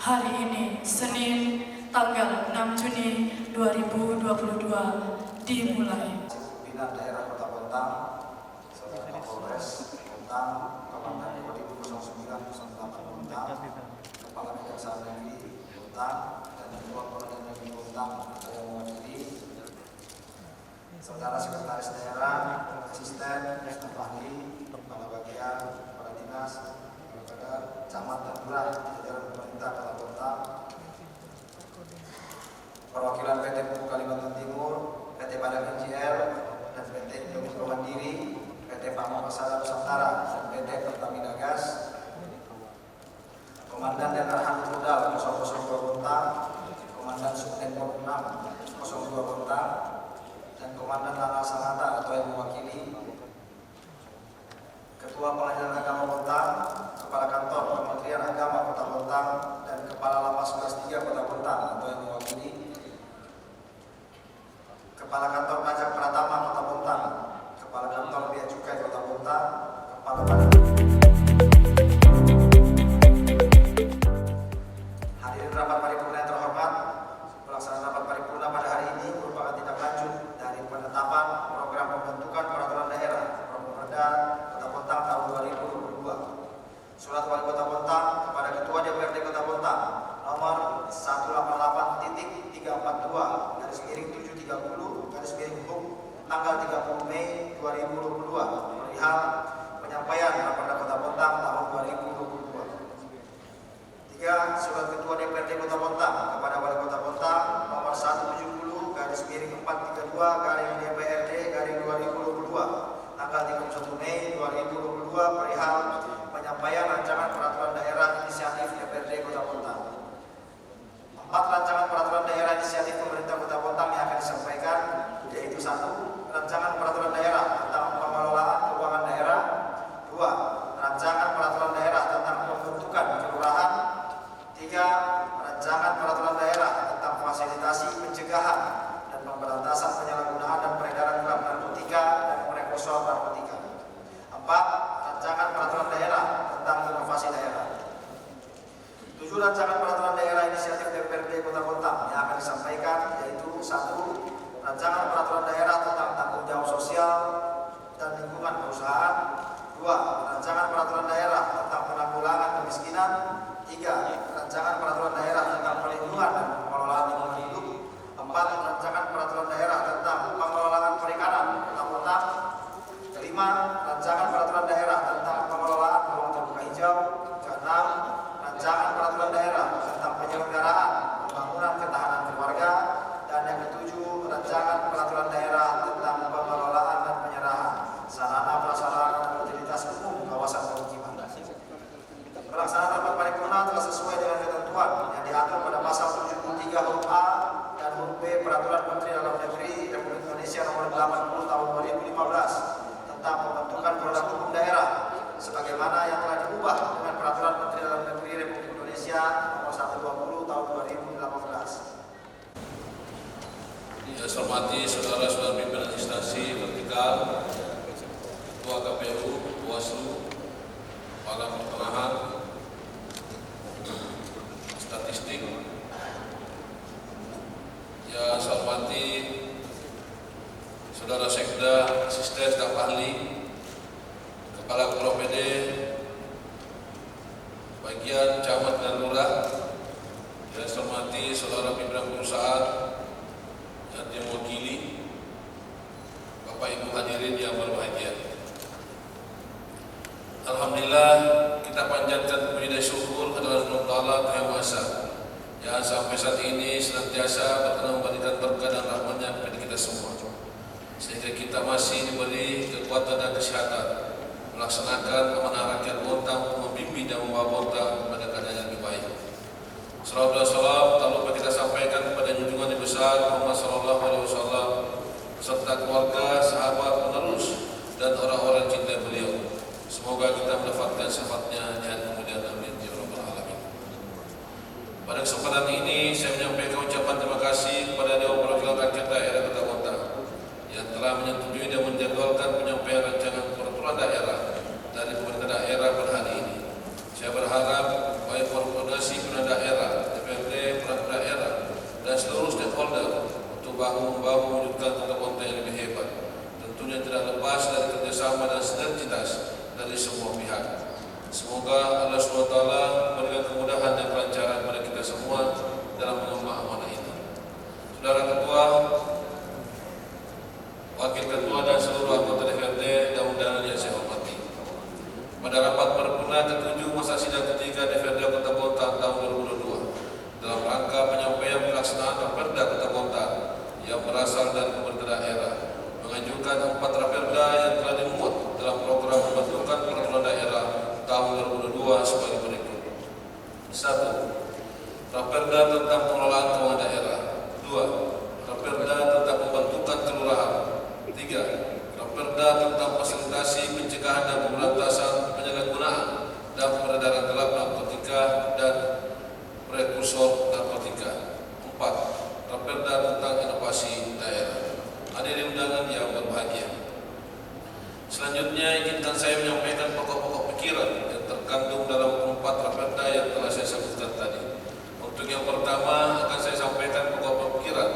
Hari ini, Senin, tanggal 6 Juni 2022, dimulai. Pimpinan Daerah Kota Bontang, Saudara Kapolres Bontang, Komandan Kodim 0908 Bontang, Kepala Kejaksaan Negeri Bontang, dan Ketua Pengadilan Negeri Bontang yang mewakili, Saudara Sekretaris Daerah, Asisten, Staf Ahli, Kepala Bagian, Kepala Dinas, Camat dan Lurah, jajaran pemerintah Kota Bontang, perwakilan PT Pupuk Kalimantan Timur, PT Padang NGL, dan PT Indonesia Mandiri, PT Pamong Persada Nusantara, dan PT Pertamina Gas, Komandan dan Arhan Rudal 002 Bontang, Komandan Subtenpol 6 02 Bontang, dan Komandan Lanal Sanata atau yang mewakili, Ketua Pengadilan Agama Bontang, Kepala Kantor Kementerian Agama Kota Bontang, dan Kepala Lapas Kelas 3 Kota Bontang atau yang mewakili, Kepala Kantor Pajak Pratama Kota Bontang, Kepala Kantor Bea Cukai Kota Bontang, Kepala Badan. Hadirin rapat paripurna yang terhormat, pelaksanaan rapat paripurna pada hari ini merupakan tindak lanjut dari penetapan program pembentukan peraturan daerah Perda Kota Bontang tahun 2022. Surat Wali Kota Bontang kepada Ketua DPRD Kota Bontang nomor 188.32/730 tanggal 30 Mei 2022 perihal penyampaian Raperda Kota Bontang tahun 2022. 3. Surat Ketua DPRD Kota Bontang kepada Wali Kota Bontang nomor 170/432/DPRD/2022 tanggal 31 Mei 2022 perihal penyampaian rancangan peraturan daerah inisiatif DPRD Kota Bontang. 4 rancangan peraturan daerah inisiatif pemerintah Kota Bontang yang akan disampaikan, yaitu 1. Rancangan peraturan daerah tentang pengelolaan keuangan daerah. 2. Rancangan peraturan daerah tentang pembentukan kelurahan. 3. Rancangan peraturan daerah tentang fasilitasi pencegahan dan pemberantasan penyalahgunaan dan peredaran gelap narkotika dan prekursor narkotika. 4. Rancangan peraturan daerah tentang inovasi daerah. 7 rancangan peraturan daerah inisiatif DPRD Kota Bontang yang akan disampaikan, yaitu 1. Rancangan peraturan daerah tentang tanggung jawab sosial dan lingkungan perusahaan. 2. Rancangan peraturan daerah tentang penanggulangan kemiskinan. 3. Rancangan peraturan daerah tentang perlindungan dan pengelolaan lingkungan hidup. 4. Rancangan peraturan daerah tentang pengelolaan perikanan Kota Bontang. 5. Rancangan peraturan daerah tentang pengelolaan ruang terbuka hijau. 6. Rancangan peraturan daerah tentang penyelenggaraan pembangunan ketahanan keluarga. Dan yang ke-7, rancangan peraturan daerah tentang pengelolaan dan penyerahan sarana prasarana dan utilitas umum kawasan pemukiman. Pelaksanaan rapat paripurna telah sesuai dengan ketentuan yang diatur pada pasal 73 huruf A dan huruf B Peraturan Menteri Dalam Negeri Republik Indonesia Nomor 80 Tahun 2015 tentang pembentukan produk hukum daerah, sebagaimana yang telah diubah dengan Peraturan Menteri Dalam Negeri Republik Indonesia Nomor 120 Tahun 2018. Yang saya hormati saudara-saudara pimpinan instansi vertikal, Ketua KPU, Bawaslu, Kepala Pertanahan, Statistik. Yang saya hormati saudara Sekda, Asisten Staf Ahli, Kepala PD, bagian Camat dan Lurah. Yang saya hormati saudara pimpinan perusahaan yang mewakili, Bapak Ibu hadirin yang berbahagia. Alhamdulillah, kita panjatkan puji dan syukur kepada Allah Taala Yang Maha Esa yang sampai saat ini senantiasa berkenan memberikan berkah dan rahmat-Nya kepada kita semua, sehingga kita masih diberi kekuatan dan kesehatan melaksanakan amanah rakyat Bontang, membimbing dan membawa Bontang pada keadaan yang lebih baik. Salawat dan salam tak lupa kita sampaikan kepada junjungan yang besar Muhammad sallallahu alaihi wasallam beserta keluarga, sahabat, penerus dan orang-orang cinta beliau. Semoga kita mendapatkan syafaatnya di hari kemudian, amin ya rabbal alamin. Pada kesempatan ini saya menyampaikan ucapan terima kasih kepada Dewan Perwakilan Rakyat Daerah Kota Bontang yang telah menyetujui dan menjadwalkan penyampaian rancangan peraturan daerah dari pemerintah daerah pada hari ini. Saya berharap baik koordinasi pemerintah daerah bahu-membahu mewujudkan Kota Bontang yang lebih hebat. Tentunya tidak lepas dari kerjasama dan sinergitas dari semua pihak. Semoga Allah SWT memberikan kemudahan dan kelancaran kepada kita semua dalam mengemban amanah ini. Saudara Ketua, Wakil Ketua dan seluruh anggota DPRD dan undangan yang saya hormati. Pada rapat paripurna ke-7 masa sidang ketiga DPRD Kota Bontang tahun 2022 dalam rangka penyampaian pelaksanaan Raperda Kota Bontang yang berasal dari pemerintah daerah mengajukan 4 Raperda yang telah dimuat dalam program pembentukan peraturan daerah tahun 2022 sebagai berikut. 1. Raperda tentang pengelolaan keuangan daerah. 2. Raperda tentang pembentukan kelurahan. 3. Raperda tentang fasilitasi pencegahan dan pemberantasan penyalahgunaan dan peredaran gelap narkotika dan prekursor narkotika. 4. Raperda tentang inovasi daerah. Hadirin undangan yang berbahagia, selanjutnya izinkan saya menyampaikan pokok-pokok pikiran yang terkandung dalam 4 Raperda yang telah saya sebutkan tadi. Untuk yang pertama akan saya sampaikan pokok pikiran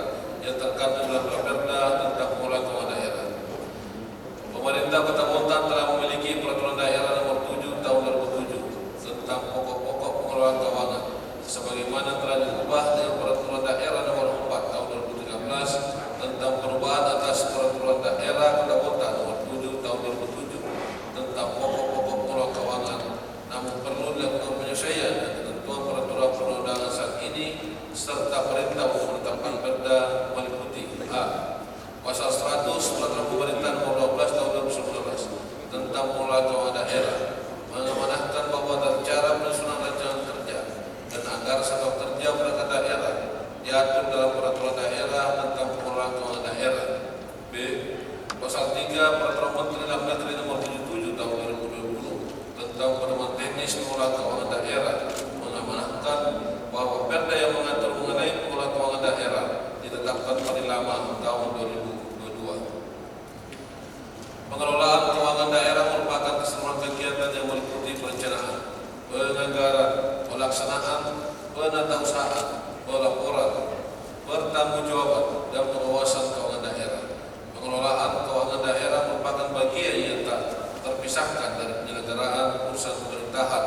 yang terkandung dalam Raperda tentang pengelolaan keuangan daerah. Pemerintah Kota Bontang telah memiliki Peraturan Daerah Nomor 7 Tahun 2007 tentang pokok-pokok pengelolaan keuangan, sebagaimana telah diubah dengan Peraturan Daerah Nomor 4 Tahun 2013 tentang perubahan atas Peraturan Daerah Kota Bontang Nomor 7 Tahun 2007 tentang pokok-pokok pengelolaan keuangan. Namun perlu dilakukan penyesuaian dan ketentuan peraturan perundangan saat ini serta perintah untuk menetapkan perda meliputi: A. Pasal 100 Peraturan Pemerintah Nomor 12 Tahun 2019 tentang pengelolaan keuangan daerah mengamanahkan bahwa cara penyusunan rancangan kerja dan anggaran sektor kerja perangkat daerah diatur dalam Peraturan Daerah tentang pengelolaan keuangan daerah. B. Pasal 3 Peraturan Menteri Dalam Negeri Nomor 77 Tahun 2020 tentang pedoman teknis pengelolaan keuangan daerah mengamanahkan bahwa perda yang mengatur mengenai pengelolaan keuangan daerah ditetapkan paling lama tahun 2022. Pengelolaan keuangan daerah merupakan keseluruhan kegiatan yang meliputi perencanaan, penganggaran, pelaksanaan, penatausahaan, pelaporan, pertanggungjawaban, dan pengawasan keuangan daerah. Pengelolaan keuangan daerah merupakan bagian yang tak terpisahkan dari penyelenggaraan urusan pemerintahan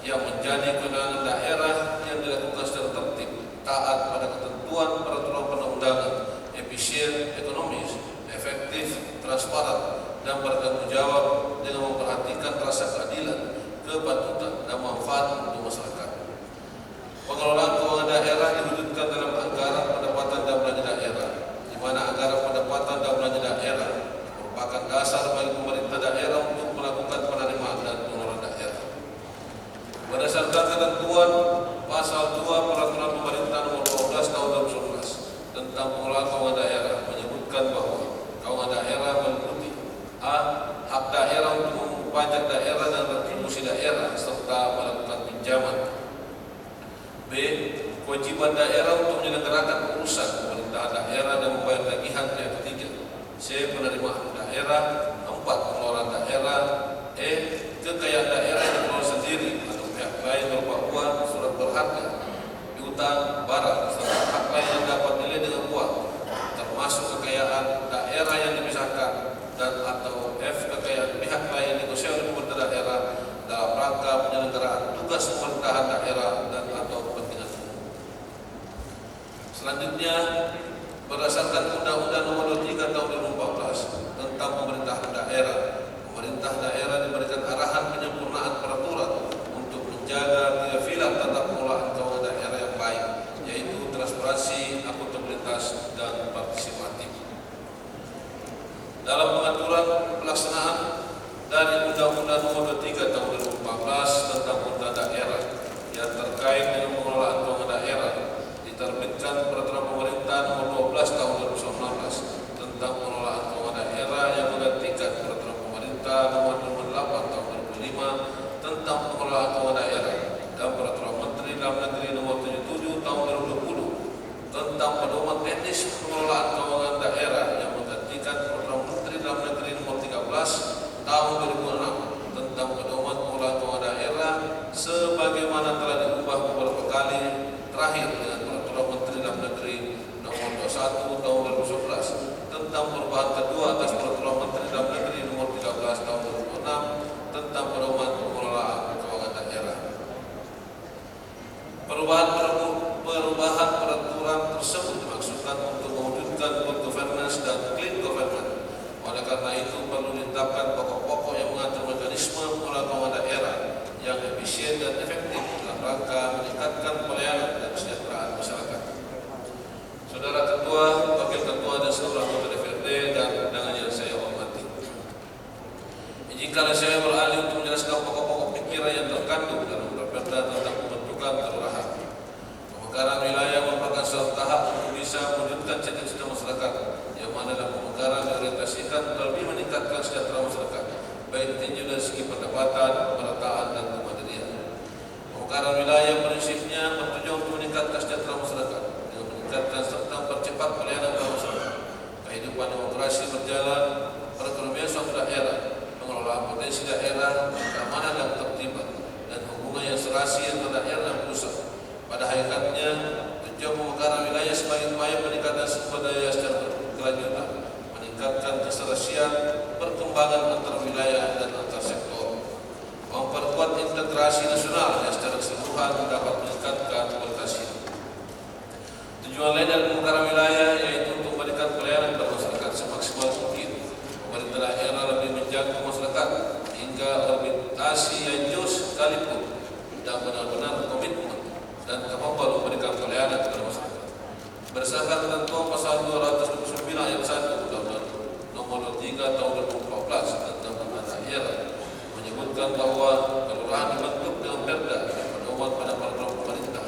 yang menjadi kewenangan daerah yang dilakukan secara tertib, taat pada ketentuan peraturan perundang-undangan, efisien, ekonomis, efektif, transparan, dan bertanggung jawab dengan memperhatikan rasa keadilan, kepatutan, dan manfaat untuk masyarakat. Pengelolaan keuangan daerah diwujudkan dalam anggaran pendapatan dan belanja daerah, di mana anggaran pendapatan dan belanja daerah merupakan dasar bagi pemerintah daerah untuk melakukan penerimaan dan pengelolaan daerah. Berdasarkan ketentuan Pasal 2 Peraturan Pemerintah Nomor 12 Tahun 2011 tentang pengelolaan keuangan daerah menyebutkan bahwa keuangan daerah meliputi: A. Hak daerah untuk pajak daerah dan retribusi daerah serta melakukan pinjaman. B. Kewajiban daerah untuk menyelenggarakan urusan pemerintahan daerah dan membayar tagihan pihak ketiga. C. Penerimaan daerah. 4. Pengelolaan daerah. E. Kekayaan daerah yang dikelola sendiri atau pihak lain berupa uang, surat berharga, piutang, barang, serta hak lain yang dapat dinilai dengan uang, termasuk kekayaan daerah yang dipisahkan, dan atau F. Kekayaan pihak lain yang dikuasai oleh pemerintah daerah dalam rangka penyelenggaraan tugas pemerintahan daerah dan atau kepentingan umum. Selanjutnya, berdasarkan Undang-Undang Nomor 23 Tahun 2014 tentang pemerintahan daerah, pemerintah daerah diberikan arahan penyempurnaan peraturan untuk menjaga 3 pilar tata pengelolaan keuangan daerah yang baik, yaitu transparansi, akuntabilitas, dan partisipatif. Dalam pengaturan pelaksanaan dari Undang-Undang Nomor 23 Tahun 2014 tentang pemerintahan daerah yang terkait dengan pengelolaan keuangan daerah, diterbitkan Peraturan Pemerintah Nomor 12 Tahun 2019 tentang pengelolaan keuangan daerah yang menggantikan Peraturan Pemerintah Nomor 8 Tahun 2005 tentang pengelolaan keuangan daerah dan Peraturan Menteri Dalam Negeri Nomor 77 Tahun 2020 tentang pedoman teknis pengelolaan keuangan daerah yang menggantikan Peraturan Menteri Dalam Negeri Nomor 13 Tahun 2006 tentang pedoman pengelolaan keuangan daerah sebagaimana telah diubah beberapa kali, terakhir dengan Peraturan Menteri Dalam Negeri Nomor 21 Tahun 2011 masyarakat, yang mana dalam pemekaran diorientasikan lebih meningkatkan sejahtera masyarakat, baik tinjau dari segi pendapatan, pemerataan dan kemandirian. Pemekaran wilayah prinsipnya bertujuan untuk meningkatkan sejahtera masyarakat dengan meningkatkan serta mempercepat pelayanan kepada masyarakat. Kehidupan demokrasi berjalan, perekonomian suatu daerah, pengelolaan potensi daerah, keamanan dan ketertiban, dan hubungan yang serasi antara daerah dan pusat. Pada hakikatnya, tujuan pemekaran wilayah sebagai upaya peningkatan sumber daya secara berkelanjutan, meningkatkan keserasian, perkembangan antar wilayah dan antar sektor, memperkuat integrasi nasional yang secara keseluruhan dapat meningkatkan kualitas hidup. Tujuan lain dari pemekaran wilayah yaitu untuk memberikan pelayanan kepada masyarakat semaksimal mungkin. Pemerintah daerah lebih menjangkau masyarakat hingga orientasi yang jauh sekalipun dan benar-benar komitmen dan kemampuan memberikan pelayanan kepada masyarakat. Berdasarkan ketentuan pasal 229 ayat 1 Undang-Undang Nomor 3 Tahun 2014 tentang Pemerintah Daerah menyebutkan bahwa kelurahan dibentuk dengan perda dan pedoman pada peraturan pemerintah.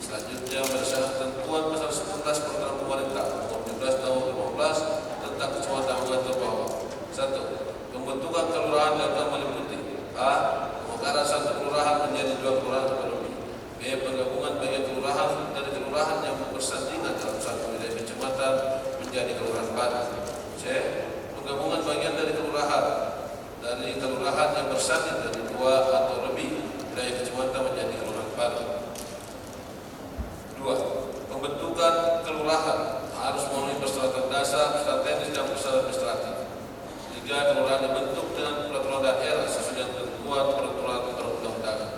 Selanjutnya berdasarkan ketentuan pasal 11 Peraturan Pemerintah Nomor 17 Tahun 2015 tentang Kecamatan mengatur bahwa 1. Pembentukan kelurahan akan meliputi a. Pemekaran satu kelurahan menjadi 2 kelurahan atau lebih. B. Penggabungan bagian kelurahan dari kelurahan yang bersandingan dalam satu wilayah kecamatan menjadi kelurahan baru. C. Penggabungan bagian dari kelurahan yang bersanding dari 2 atau lebih wilayah kecamatan menjadi kelurahan baru. 2. Pembentukan kelurahan harus memenuhi persyaratan dasar, persyaratan teknis dan persyaratan administratif. 3. Kelurahan dibentuk dengan peraturan daerah sesuai dengan ketentuan peraturan perundang-undangan.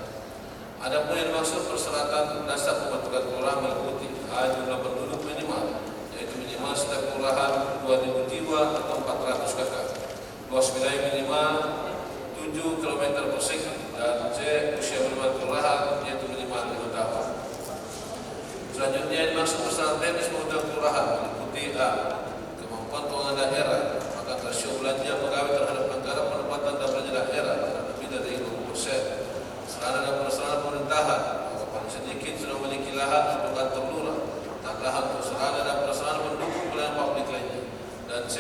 Adapun yang dimaksud persyaratan dasar pembentukan kelurahan meliputi a. Jumlah penduduk minimal, yaitu minimal setiap kelurahan 2.000 jiwa atau 400 kakak. Luas wilayah minimal 7 km persegi, dan c. Usia minimal kelurahan yaitu minimal 5 tahun. Selanjutnya yang dimaksud persyaratan teknis pembentukan kelurahan meliputi a. Kemampuan keuangan daerah, maka rasio belanja pegawai terhadap anggaran pendapatan dan belanja daerah lebih dari 50%. Sarana dan prasarana pemerintahan, maka paling sedikit sudah memiliki lahan untuk kantor lurah dan lahan untuk sarana dan prasarana pendukung pelayanan publik lainnya. Dan c.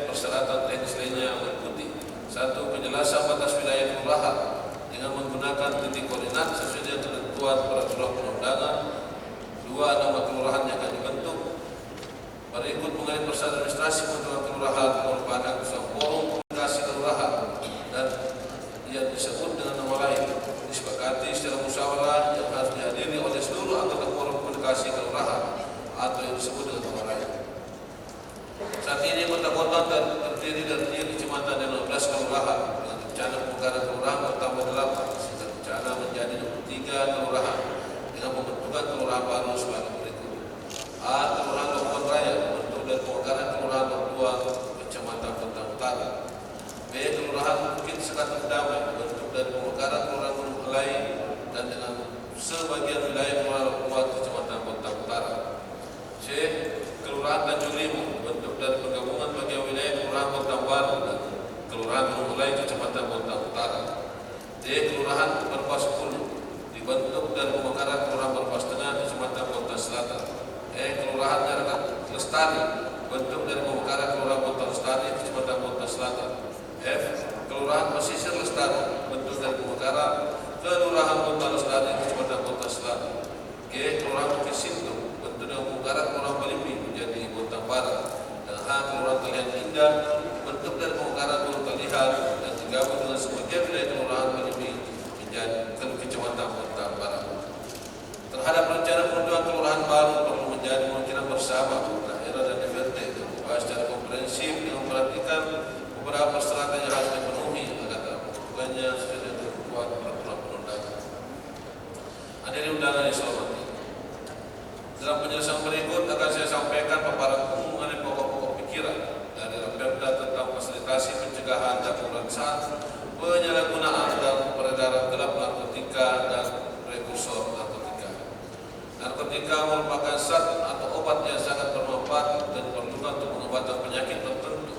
Persyaratan teknis lainnya meliputi 1. Penjelasan batas wilayah kelurahan dengan menggunakan titik koordinat sesuai dengan ketentuan peraturan perundangan. 2. Nama kelurahan yang akan dibentuk. Berikut mengenai persyaratan administrasi pembentukan kelurahan merupakan forum komunikasi kelurahan dan yang disebut dengan nama lain disepakati secara musyawarah yang harus dihadiri oleh seluruh anggota forum komunikasi kelurahan atau yang disebut dengan nama lain. Saat ini kota-kota terdiri dari 3 kecamatan dan 16 kelurahan dengan rencana pemekaran kelurahan bertambah 8 sehingga rencana menjadi 23 kelurahan dengan pembentukan kelurahan baru sebagai berikut. A. Kelurahan Kabupaten Raya dibentuk dari pemekaran kelurahan Dua Kecamatan Bentang Utara. B. Kelurahan Bukit Sekatung Damai dibentuk dari pemekaran kelurahan Gunung Kelai dan dengan sebagian wilayah kelurahan Dua Kecamatan Bentang Utara. C. Kelurahan Tanjung Limu dibentuk dari penggabungan bagian wilayah kelurahan Bentang Baru dan kelurahan Gunung Kelai Kecamatan Bentang Utara. D. Kelurahan Berpas 10 dibentuk dari pemekaran kelurahan Berpas Tengah Kecamatan Bontang Selatan. E. Kelurahan Nyarakat Lestari bentuk dari pemekaran kelurahan Bontang Lestari Kecamatan Bontang Selatan. F. Kelurahan Pesisir Lestari bentuk dari pemekaran kelurahan Bontang Lestari Kecamatan Bontang Selatan. G. Kelurahan Bukit Sintung bentuk dari pemekaran kelurahan Balimbi menjadi Bontang Barat. Dan H. Kelurahan Talihan Indah bentuk dari pemekaran Gunung Talihan dan digabung dengan sebagian wilayah kelurahan Balimbi menjadi Kecamatan Bontang Barat. Terhadap rencana pembentukan kelurahan baru perlu menjadi pemikiran bersama daerah dan DPRD dibahas secara komprehensif dengan memperhatikan beberapa persyaratan yang harus dipenuhi agar dalam pembentukannya sesuai dengan ketentuan peraturan perundangan. Hadirin undangan yang saya hormati, dalam penjelasan berikut akan saya sampaikan paparan umum mengenai pokok-pokok pikiran dari Perda tentang fasilitasi pencegahan dan pemberantasan penyalahgunaan dan peredaran gelap narkotika dan prekursor narkotika. Narkotika merupakan zat atau obat yang sangat bermanfaat dan diperlukan untuk pengobatan penyakit tertentu.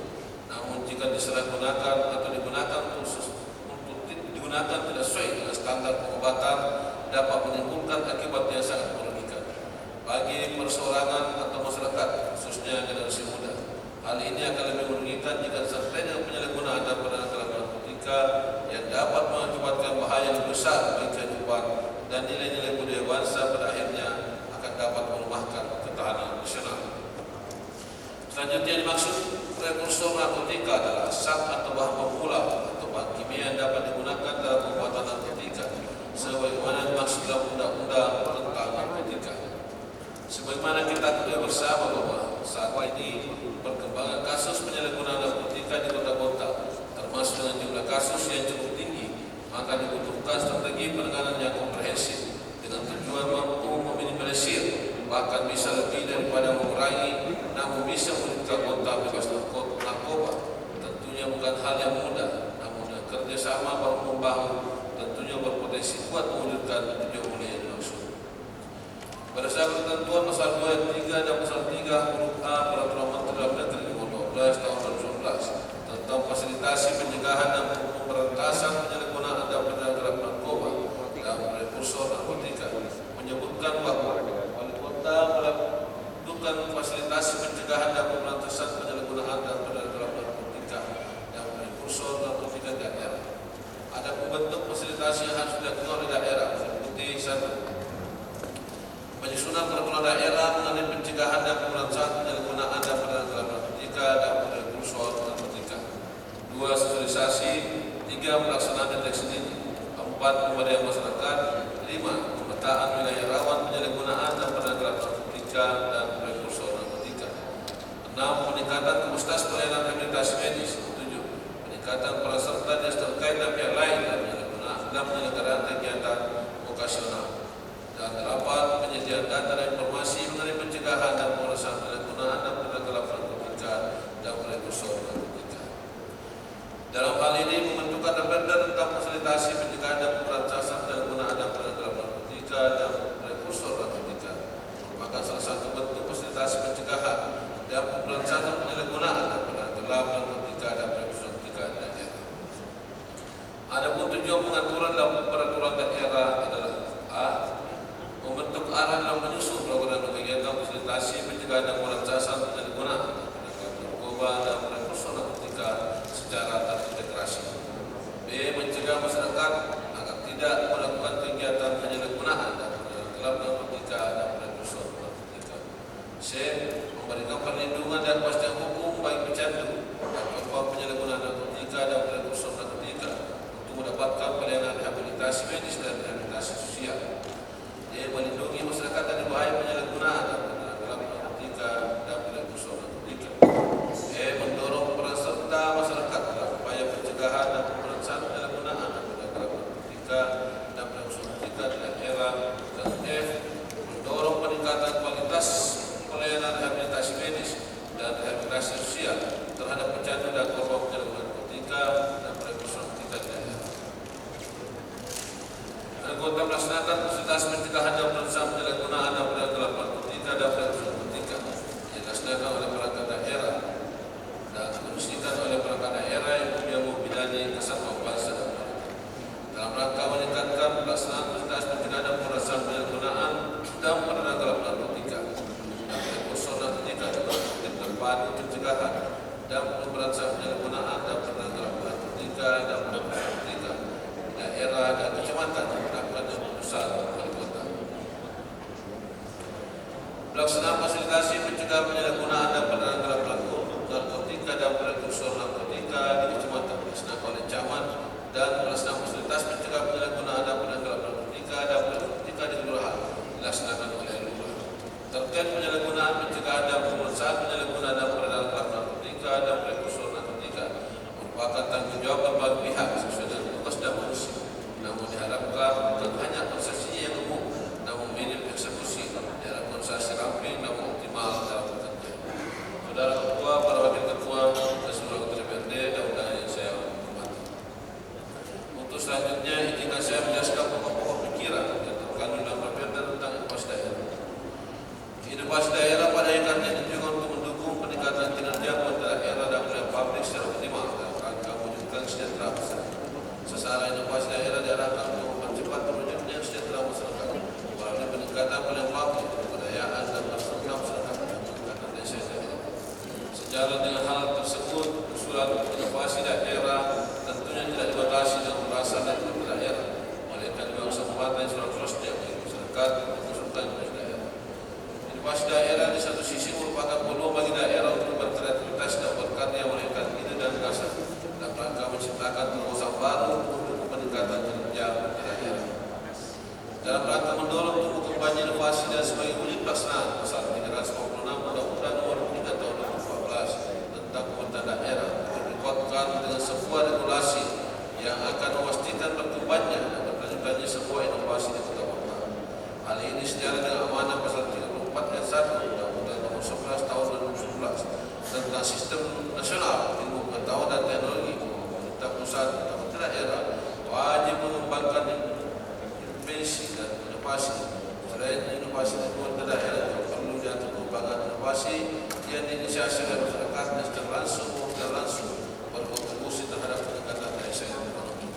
Namun jika disalahgunakan atau digunakan tidak sesuai dengan standar pengobatan, dapat menimbulkan akibat yang sangat merugikan bagi perseorangan atau masyarakat masyarakat, khususnya generasi muda. Hal ini akan lebih merugikan jika disertai dengan penyalahgunaan dan penanganan narkotika yang dapat mengakibatkan bahaya yang besar bagi kehidupan dan nilai-nilai budaya bangsa, pada akhirnya akan dapat melemahkan ketahanan nasional. Selanjutnya dimaksud prekursor narkotika adalah zat atau bahan pemula atau bahan kimia yang dapat digunakan dalam pembuatan narkotika, sebagaimana dimaksud dalam undang-undang tentang narkotika. Sebagaimana kita ketahui bersama bahwa saat ini perkembangan kasus penyalahgunaan narkotika di Kota Bontang, termasuk dengan jumlah kasus yang cukup tinggi, maka dibutuhkan strategi penanganan yang komprehensif dengan tujuan mampu meminimalisir, bahkan bisa lebih daripada mengurangi, namun bisa menyebabkan Bontang bebas narkoba. Tentunya bukan hal yang mudah, namun dengan kerjasama bahu-membahu tentunya berpotensi kuat mewujudkan tujuan mulia yang dimaksud. Berdasarkan ketentuan pasal 2 ayat 3 dan pasal 3 huruf A Peraturan Menteri Dalam Negeri Nomor 12 Tahun 2019 tentang fasilitasi pencegahan dan pemberantasan penyalahgunaan dan peredaran narkoba dan prekursor narkotika menyebutkan bahwa wali kota melakukan fasilitasi pencegahan dan pemberantasan penyalahgunaan dan peredaran narkotika dan prekursor narkotika di daerah. Ada bentuk fasilitasi yang harus dilakukan oleh daerah seperti 1. Penyusunan peraturan daerah mengenai pencegahan dan pemberantasan penyalahgunaan dan peredaran narkotika dan prekursor narkotika. 2. Sosialisasi. 3. Pelaksanaan deteksi dini. 4. Pemberdayaan masyarakat. 5. Pemetaan wilayah rawan penyalahgunaan dan peredaran narkotika dan prekursor narkotika. 6. Peningkatan kapasitas pelayanan rehabilitasi medis. 7. Peningkatan peran serta dinas terkait dan pihak lain dalam penyelenggaraan kegiatan vokasional. Dan 8. Penyediaan data dan informasi mengenai pencegahan dan pemberantasan penyalahgunaan dan peredaran narkotika dan prekursor narkotika. Dalam hal ini pembentukan Perda tentang fasilitasi pencegahan dan pemberantasan penyalahgunaan dan peredaran narkotika dan prekursor narkotika merupakan salah satu bentuk fasilitasi pencegahan dan pemberantasan penyalahgunaan dan peredaran narkotika dan prekursor narkotika di daerah. Adapun tujuan pengaturan dalam peraturan daerah adalah A. Membentuk arahan dalam menyusun program dan kegiatan fasilitasi pencegahan dan pemberantasan penyalahgunaan narkoba dan prekursor narkotika secara terintegrasi. B. Mencegah masyarakat agar tidak melakukan kegiatan penyalahgunaan dan peredaran narkotika dan prekursor narkotika. C. Memberikan perlindungan dan kepastian hukum bagi pecandu dan korban penyalahgunaan narkotika dan prekursor narkotika untuk mendapatkan pelayanan rehabilitasi medis dan rehabilitasi sosial. D. Melindungi masyarakat dari bahaya penyalahgunaan dan peredaran narkotika dan prekursor narkotika. E. Mendorong peran serta masyarakat dalam upaya pencegahan dan pemberantasan penyalahgunaan dan peredaran narkotika dan prekursor narkotika di daerah. Dan F. Mendorong peningkatan kualitas pelayanan rehabilitasi medis dan rehabilitasi sosial terhadap pecandu dan korban penyalahgunaan narkotika dan prekursor narkotika di daerah. Anggota melaksanakan fasilitas pencegahan dan pemberantasan penyalahgunaan dan peredaran narkotika dan prekursor narkotika yang dilaksanakan oleh perangkat daerah dan diusulkan oleh perangkat daerah yang membidani kesatuan bangsa dan negara. Dalam rangka meningkatkan pelaksanaan fasilitas pencegahan dan pemberantasan penyalahgunaan dan peredaran narkotika dan prekursor narkotika dengan terpadu pencegahan dan pemberantasan penyalahgunaan dan peredaran narkotika dan prekursor narkotika daerah dan kecamatan dan pusat wali kota. Pelaksanaan fasilitasi pencegahan penyalahgunaan dan peredaran narkotika dan prekursor narkotika di kecamatan dilaksanakan oleh camat dan pelaksanaan fasilitas pencegahan penyalahgunaan dan peredaran narkotika dan narkotika di kelurahan dilaksanakan oleh lurah. Terkait penyalahgunaan pencegahan dan pemeriksaan penyalahgunaan dan peredaran narkotika dan prekursor narkotika merupakan tanggung jawab berbagai pihak sesuai dengan tugas dan fungsi. Namun diharapkan bukan hanya organisasi yang umum, namun minim eksekusi dalam organisasi ramping dan optimal dalam bekerja. Saudara Ketua, para Wakil Ketua, dan seluruh anggota DPRD dan undangan yang saya hormati. Untuk selanjutnya, izinkan saya menjelaskan pokok-pokok pikiran yang terkandung dalam Perda tentang inovasi daerah. Inovasi daerah pada hakikatnya ditujukan untuk mendukung peningkatan kinerja pemerintah daerah dan pelayanan publik secara optimal dalam rangka mewujudkan kesejahteraan masyarakat. Sasaran inovasi daerah diarahkan untuk mempercepat terwujudnya kesejahteraan masyarakat melalui peningkatan pelayanan publik, kebudayaan dan masyarakat dan peningkatan Sejalan dengan hal tersebut, usulan inovasi daerah tentunya tidak dibatasi dengan perasaan dan daerah, melainkan juga kesempatan yang seluruh-luruhnya bagi masyarakat untuk mengusulkan inovasi daerah. Inovasi daerah di satu sisi merupakan peluang bagi daerah untuk berkreativitas dan berkarya melahirkan ide dan gagasan dalam rangka menciptakan terobosan baru untuk peningkatan kinerja daerah. Dalam rangka mendorong tumbuh kembangnya inovasi dan sebagai wujud pelaksanaan pasal 346 Undang-Undang Nomor 3 Tahun 2014 tentang pemerintahan daerah dikuatkan dengan sebuah regulasi yang akan memastikan berkembangnya dan berlanjutannya sebuah inovasi di Kota Bogor. Hal ini sejalan dengan amanah pasal 34 ayat 1 Undang-Undang Nomor 11 Tahun 2011 tentang Sistem Nasional Ilmu Pengetahuan dan Teknologi. Pemerintah pusat dan pemerintah daerah wajib mengembangkan invensi dan inovasi. Selain inovasi di pemerintah daerah juga perlu diatur pengembangan inovasi yang diinisiasi oleh masyarakat dan secara langsung maupun tidak langsung berkontribusi terhadap peningkatan daya saing ekonomi.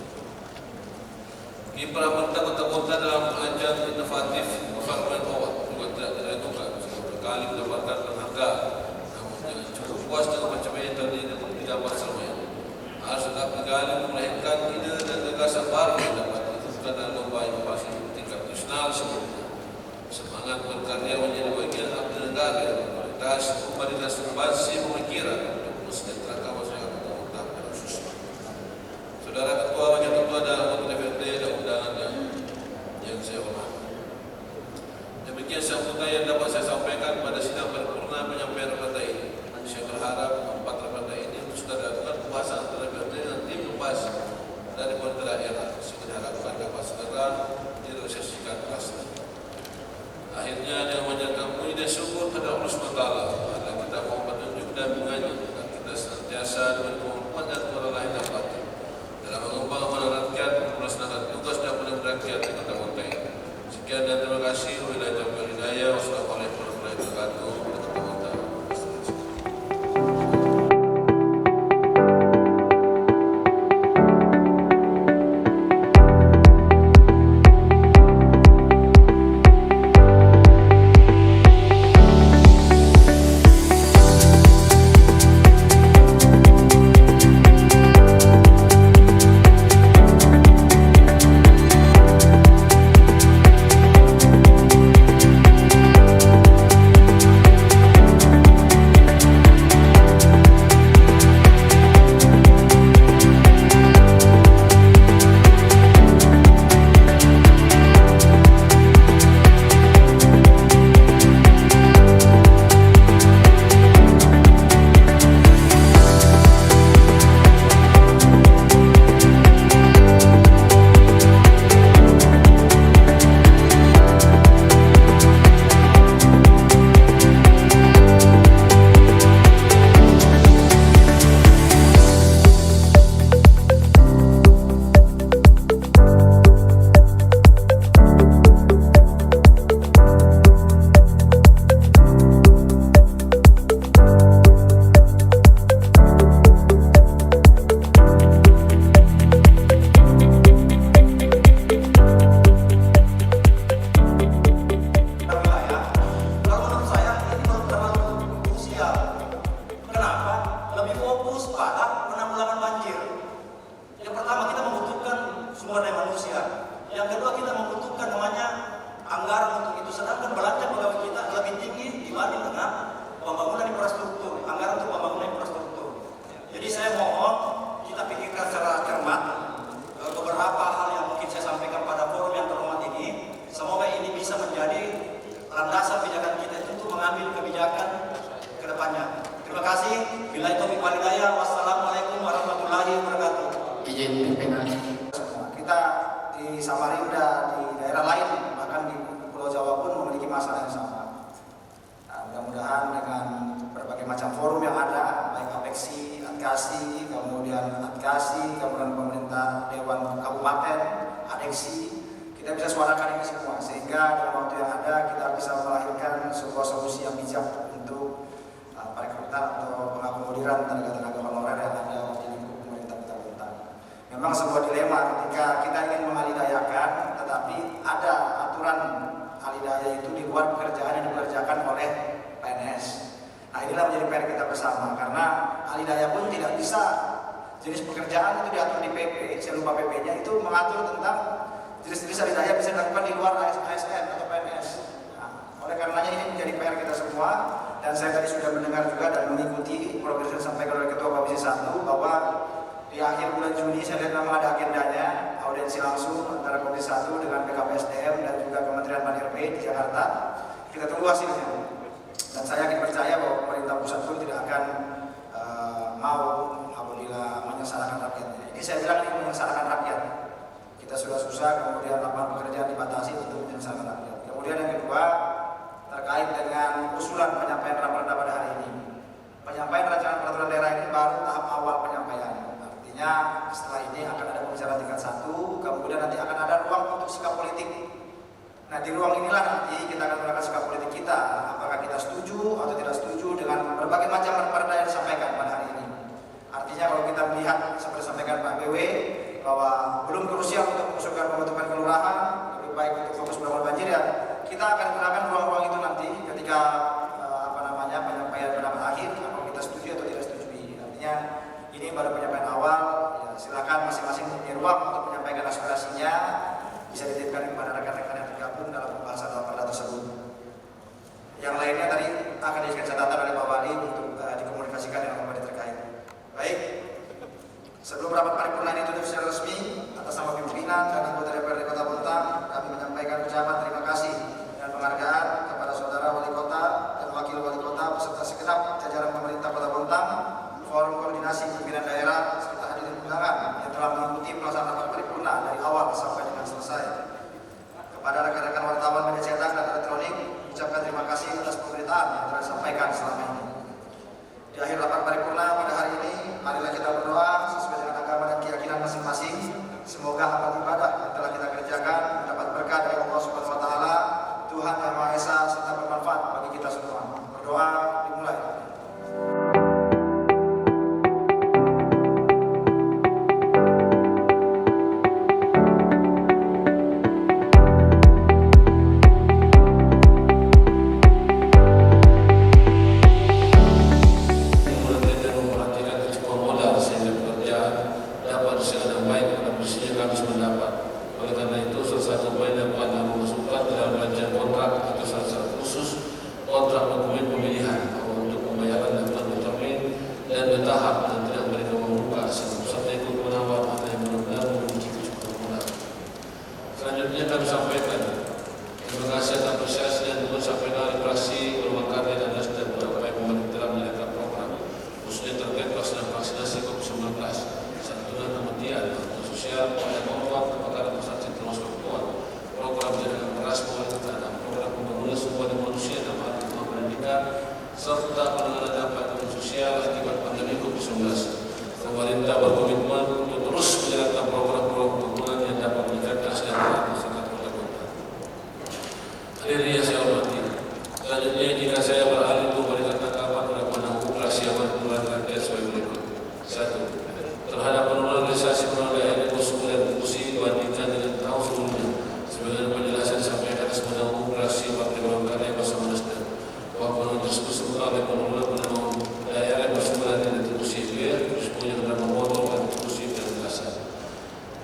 Kiprah pemerintah Kota Bogor dalam ajang inovatif Government Award juga tidak diragukan. Sudah berkali mendapatkan penghargaan, namun jangan cukup puas dengan pencapaian yang tadi didapat selama ini. Harus tetap digali melahirkan ide dan gagasan baru yang dapat diteruskan dalam lomba inovasi tingkat nasional sebelumnya. Semangat berkarya menjadi bagian abdi negara yang berkualitas, memberikan sumbangsi pemikiran untuk mensejahterakan masyarakat Kota Bogor pada khususnya. Saudara Ketua, Wakil Ketua dan anggota DPRD dan undangan yang saya hormati. Demikian sambutan yang dapat saya sampaikan pada sidang paripurna penyampaian raperda ini. Saya berharap 4 raperda ini sudah dilakukan pembahasan antara DPRD dan tim pembahas dari pemerintah daerah sehingga diharapkan dapat segera direalisasikan pelaksanaan. Akhirnya dengan menjadikan puji dan syukur kepada Allah SWT karena kita mau menunjuk dan mengajak dan kita senantiasa diberi kemampuan dan kemarahan yang batin dalam mengembang amanah rakyat melaksanakan tugas dan peran rakyat di Kota Bogor. Sekian dan terima kasih. Wabillahi taufiq wal hidayah. Wassalamualaikum warahmatullahi wabarakatuh. Wassalamualaikum warahmatullahi wabarakatuh. Izin pimpinan. Kita di Samarinda, di daerah lain, bahkan di Pulau Jawa pun memiliki masalah yang sama. Nah, mudah-mudahan dengan berbagai macam forum yang ada, baik APEKSI, ADKASI, kemudian pemerintah Dewan Kabupaten, ADEKSI, kita bisa suarakan ini semua, sehingga dalam waktu yang ada kita bisa melahirkan sebuah solusi yang bijak untuk perekrutan atau pengakomodiran tenaga-tenaga honorer yang ada di lingkup pemerintah Kota Bogor. Memang sebuah dilema ketika kita ingin mengalidayakan, tetapi ada aturan alidaya itu di luar pekerjaan yang dikerjakan oleh PNS. Nah, inilah menjadi PR kita bersama, karena ahli daya pun tidak bisa jenis pekerjaan itu diatur di PP, saya lupa PP-nya, itu mengatur tentang jenis-jenis ahli daya bisa dilakukan di luar ASN atau PNS. Nah, oleh karenanya ini menjadi PR kita semua, dan saya tadi sudah mendengar juga dan mengikuti progres yang disampaikan oleh Ketua Komisi 1 bahwa di akhir bulan Juni saya lihat memang ada agendanya audiensi langsung antara Komisi 1 dengan BKPSDM dan juga Kementerian Pan-RB di Jakarta. Kita tunggu hasilnya, dan saya yakin percaya bahwa pemerintah pusat pun tidak akan mau apabila menyengsarakan rakyatnya. Ini saya bilang ini menyengsarakan rakyat. Kita sudah susah, kemudian lapangan pekerjaan dibatasi untuk menyengsarakan rakyat. Kemudian yang kedua, terkait dengan usulan penyampaian raperda pada hari ini. Penyampaian rancangan peraturan daerah ini baru tahap awal penyampaian. Artinya setelah ini akan ada pembicaraan tingkat 1, kemudian nanti akan ada ruang untuk sikap politik. Nah, di ruang inilah nanti kita akan melakukan sikap politik kita, apakah kita setuju atau tidak setuju dengan berbagai macam raperda yang disampaikan pada hari ini. Artinya kalau kita melihat seperti disampaikan Pak BW bahwa belum krusial untuk mengusulkan pembentukan kelurahan, lebih baik untuk fokus penanganan banjir, ya kita akan gunakan ruang-ruang itu nanti ketika penyampaian pendapat akhir, apakah kita setuju atau tidak setuju. Artinya ini baru penyampaian awal, ya silakan masing-masing punya ruang untuk menyampaikan aspirasinya, bisa dititipkan kepada rekan-rekan yang tergabung dalam pembahasan raperda tersebut. Yang lainnya tadi akan dijadikan catatan oleh Pak Wali untuk dikomunikasikan dengan komite terkait. Baik, sebelum rapat paripurna ini tutup secara resmi, atas nama pimpinan dan anggota DPRD Kota Bontang, kami menyampaikan ucapan terima kasih dan penghargaan kepada saudara Wali Kota dan Wakil Wali Kota beserta segenap jajaran pemerintah Kota Bontang, Forum Koordinasi Pimpinan Daerah, serta hadirin undangan yang telah mengikuti pelaksanaan rapat paripurna dari awal sampai dengan selesai. Kepada rekan-rekan wartawan media cetak dan elektronik, ucapkan terima kasih atas pemberitaan yang telah disampaikan selama ini. Di akhir rapat paripurna pada hari ini, marilah kita berdoa sesuai dengan agama dan keyakinan masing-masing. Semoga amal ibadah yang telah kita kerjakan mendapat berkah dari Allah Subhanahu wa taala, Tuhan Yang Maha Esa, serta bermanfaat bagi kita semua. Berdoa dimulai. serta penanganan dampak sosial akibat pandemi COVID-19. Pemerintah berkomitmen untuk terus menjalankan program-program pembangunan yang dapat meningkatkan kesejahteraan masyarakat Kota Bontang. Hadirin yang saya hormati, selanjutnya jika saya beralih untuk memberikan tanggapan terhadap penanggung rahasia penularan sebagai berikut. 1. Terhadap penurunan realisasi penularan daerah khusus dan fungsi dibandingkan dengan tahun sebelumnya, sebagaimana penjelasan disampaikan atas penanggung rahasia Partai Golkar Karya bersama Nasdem, bahwa penurunan tersebut sebutkan oleh penurunan penanggung daerah bersumber dari retribusi semuanya dengan memotong retribusi dan belasan.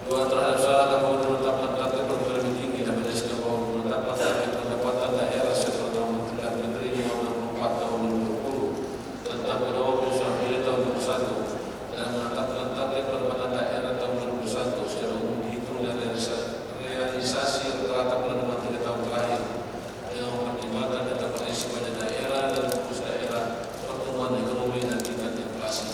2. Terhadap syarat dan penetapan target pertumbuhan lebih tinggi dan menjelaskan bahwa penetapan target pendapatan daerah sesuai dengan Menteri Menteri 64 tahun 2020 tentang pedoman penyusunan biaya tahun 2021 dan menetapkan target pendapatan daerah tahun 2021 secara umum dihitung dari realisasi rata-rata penerimaan 3 tahun terakhir yang mempertimbangkan data kondisi pada daerah dan fokus daerah, pertumbuhan ekonomi dan tingkat inflasi.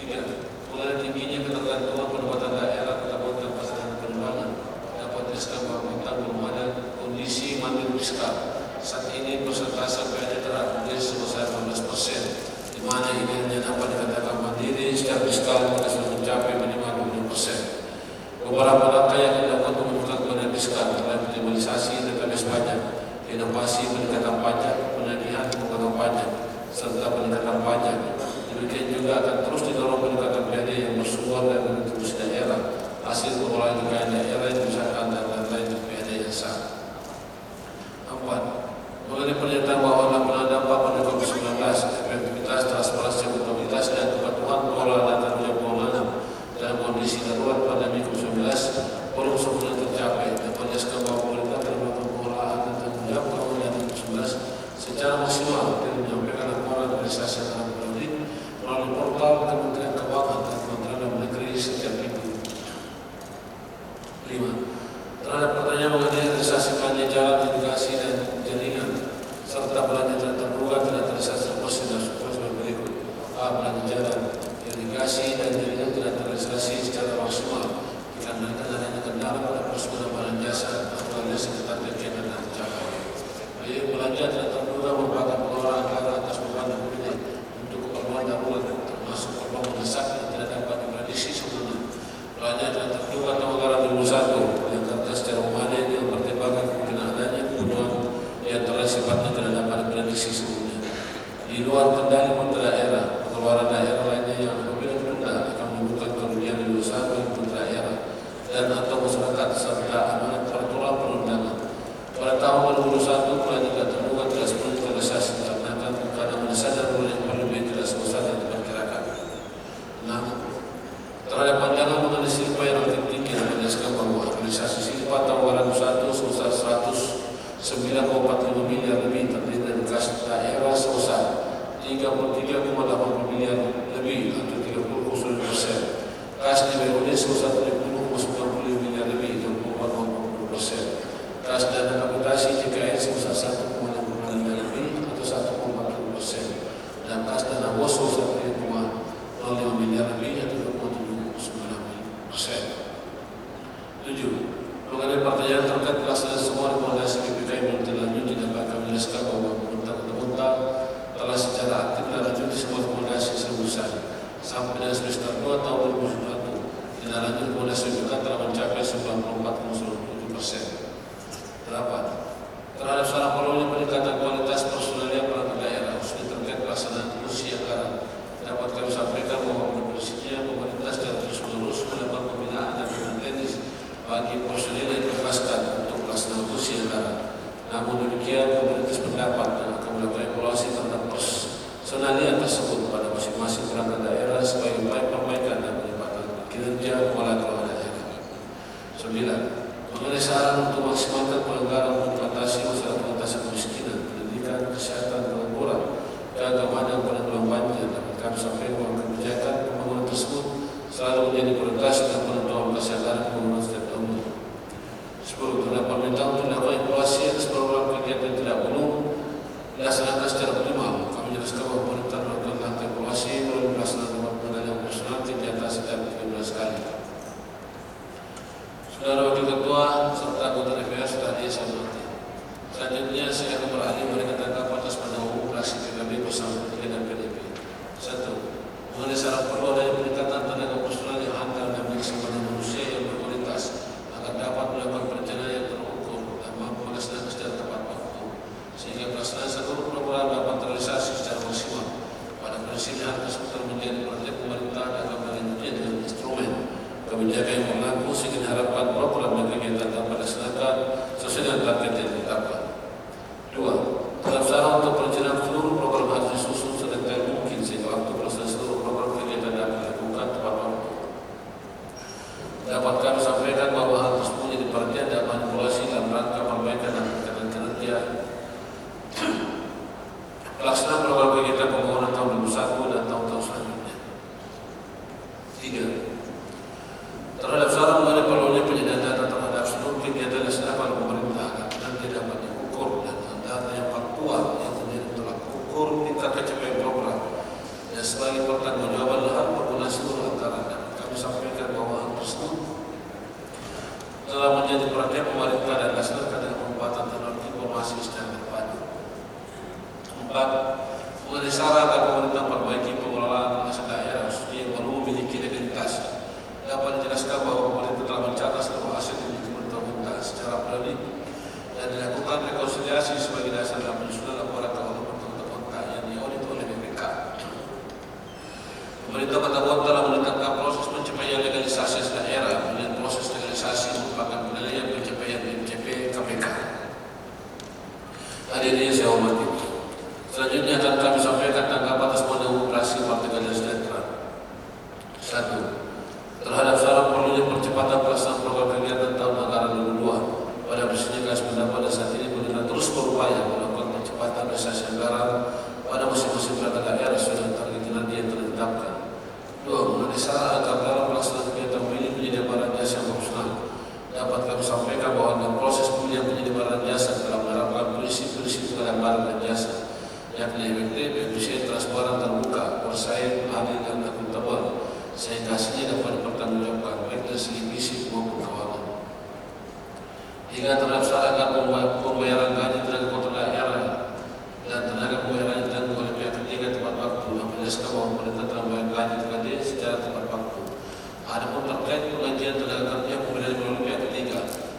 3. Mulai tingginya ketergantungan pendapatan daerah Kota Bontang pada pengembangan dapat dijelaskan bahwa Bontang belum ada kondisi mandiri fiskal. Saat ini persentase PDB terakomodir sebesar 15%, di mana ini hanya dapat dikatakan mandiri secara fiskal jika sudah mencapai minimal 20%. Beberapa langkah yang dilakukan untuk meningkatkan kondisi fiskal adalah optimalisasi database pajak, inovasi peningkatan pajak, penagihan pengurangan pajak, serta peningkatan pajak. Demikian juga akan terus didorong peningkatan PAD yang bersumber dari retribusi daerah, hasil pengelolaan kekayaan daerah yang diusahakan dan lain-lain di PAD yang sah. 4. Mengenai pernyataan bahwa laporan dampak pandemi COVID-19, efektivitas secara maksimal dengan menyampaikan laporan realisasi dalam melalui portal Kementerian Keuangan dan Kementerian Dalam Negeri setiap minggu. 5. Terhadap pertanyaan mengenai realisasi belanja jalan, irigasi dan jaringan serta belanja dan terduga tidak terrealisasi deposit dan surplus berikut. A. Belanja jalan, irigasi dan jaringan tidak terrealisasi secara maksimal dikarenakan adanya kendala pada proses penambahan jasa atau alias sekitar kegiatan dan tercapai. B. Belanja tidak terduga merupakan pengeluaran anggaran atas beban apbd untuk keperluan darurat termasuk keperluan mendesak yang tidak dapat diprediksi sebelumnya. Belanja tidak terduga atau anggaran 2021 yang terkait secara memadai yang mempertimbangkan kemungkinan adanya kebutuhan yang terkait sifatnya tidak dapat diprediksi sebelumnya. Di luar kendali pemerintah daerah, pengeluaran daerah lainnya yang apabila ditunda akan menimbulkan kerugian di usaha pemerintah daerah dan atau masyarakat serta amanat peraturan perundangan. Pada tahun 2021, belanja tidak terduga tidak sepenuhnya terrealisasi dikarenakan keadaan mendesak darurat yang berlebih tidak sebesar yang diperkirakan. 6. Terhadap pandangan mengenai silpa yang relatif tinggi yang menjelaskan bahwa realisasi silpa tahun 2021 sebesar 109,45 miliar lebih terdiri dari kas daerah sebesar 33,80 miliar lebih atau 30,9%. Kas di BUD sebesar 70,95 miliar lebih 24,40%. Kas dana kapitasi JKN sebesar 1,65 miliar lebih atau 1,40%. Dan kas dana BOS sebesar 3,05 miliar lebih atau 2,79%. 7. Mengenai pertanyaan terkait pelaksanaan semua rekomendasi BPKM yang telah lanjut dan akan menjelaskan bahwa pemerintah telah secara aktif melanjuti semua rekomendasi selesai sampai dengan semester 2 tahun 2021. Tindak lanjut rekomendasi BPK telah mencapai 94,97%. 8. Terhadap salah perlunya peningkatan kualitas personalia perangkat daerah khususnya terkait pelaksanaan kursi anggaran dapat kami sampaikan bahwa prinsipnya pemerintah secara terus-menerus melakukan pembinaan dan maintenance bagi personil yang ditugaskan untuk pelaksanaan kursi anggaran. Namun demikian, pemerintah pendapat dan akan melakukan evaluasi terhadap personalia tersebut pada masing-masing perangkat daerah sebagai upaya perbaikan dan peningkatan kinerja kepala daerah. 9. Mengenai saran untuk maksimalkan pelanggaran untuk mengatasi masalah pengentasan kemiskinan, pendidikan, kesehatan, pengangguran, keagamaan dan penanggulangan banjir, dapat kami sampaikan bahwa kebijakan pembangunan tersebut selalu menjadi prioritas dalam penentuan alokasi anggaran pembangunan setiap tahun. 10. Terhadap permintaan untuk dilakukan evaluasi atas program kegiatan yang tidak belum dilaksanakan secara optimal, kami jelaskan bahwa pemerintah melakukan langkah evaluasi melalui pelaksanaan pengendalian personal kegiatan setiap 15 kali. Saudara Wakil Ketua serta anggota DPR sudah hadir saya hormati. Selanjutnya saya akan beralih memberikan tanggapan atas pandangan fraksi PKB bersama P3 dan PDIP. 1. Mengenai syarat perlu adanya peningkatan tenaga personal yang handal dan memiliki sumber daya manusia yang berkualitas agar dapat melakukan perencanaan yang terukur dan mampu melaksanakan secara tepat waktu sehingga pelaksanaan seluruh program dapat terrealisasi secara maksimal. Pada prinsipnya hal tersebut menjadi perhatian pemerintah dan akan melanjutnya dengan instrumen kebijakan yang berlaku sehingga diharapkan program dan kegiatan dapat dilaksanakan sesuai dengan target yang ditetapkan. 2. Dalam saran untuk perencanaan seluruh program harus disusun sedetail mungkin sehingga waktu pelaksanaan seluruh program kegiatan dapat dilakukan tepat waktu. Dapat kami sampaikan bahwa hal tersebut menjadi perhatian dan manipulasi dalam rangka perbaikan dan peningkatan kinerja pelaksanaan program kegiatan pembangunan tahun 2021 dan tahun-tahun selanjutnya. 3. Terhadap saran mengenai perlunya penyediaan data terhadap seluruh kegiatan yang dilaksanakan oleh pemerintah dan tidak dapat diukur dan data yang faktual yang menjadi tolak ukur tingkat pencapaian program dan sebagai pertanggungjawaban hal penggunaan seluruh anggaran. Dan kami sampaikan bahwa hal tersebut telah menjadi perhatian pemerintah dan dilaksanakan dengan penguatan teknologi informasi secara terpadu. 4. Mengenai saran agar pemerintah memperbaiki pengelolaan aset daerah khususnya yang perlu memiliki legalitas. Dapat dijelaskan bahwa pemerintah telah mencatat seluruh aset yang dimiliki pemerintah secara periodik dan dilakukan rekonsiliasi sebagai dasar dalam penyusunan laporan keuangan pemerintah yang diaudit oleh BPK. Pemerintah Kota Bogor telah menetapkan proses pencapaian legalisasi aset daerah dan proses legalisasi merupakan penilaian pencapaian MCP KPK. Hadirin yang saya hormati. Selanjutnya akan kami sampaikan tanggapan atas pandangan operasi Partai Keadilan Sejahtera. 1. Terhadap saran perlunya percepatan pelaksanaan program kegiatan tahun anggaran 2022 pada prinsipnya kami pendapat dan saat ini pemerintah terus berupaya melakukan percepatan organisasi anggaran pada musim-musim perangkat daerah sudah target nanti yang telah ditetapkan. 2. Mengenai syarat agar dalam pelaksanaan kegiatan ini penyedia barang jasa yang profesional dapat kami sampaikan bahwa dalam proses pemilihan penyedia barang jasa telah menerapkan prinsip-prinsip pengadaan barang dan jasa yakni efektif, efisien, transparan, terbuka, bersaing, adil dan akuntabel sehingga hasilnya dapat dipertanggungjawabkan baik dari segi fisik maupun keuangan. Hingga terhadap syarat pembayaran gaji tenaga kontrak daerah dan tenaga pembayaran yang ditanggung oleh pihak ketiga tepat waktu yang menjelaskan bahwa pemerintah telah membayar gaji TKD secara tepat waktu. Adapun terkait penggajian tenaga kerja pemberian melalui pihak ketiga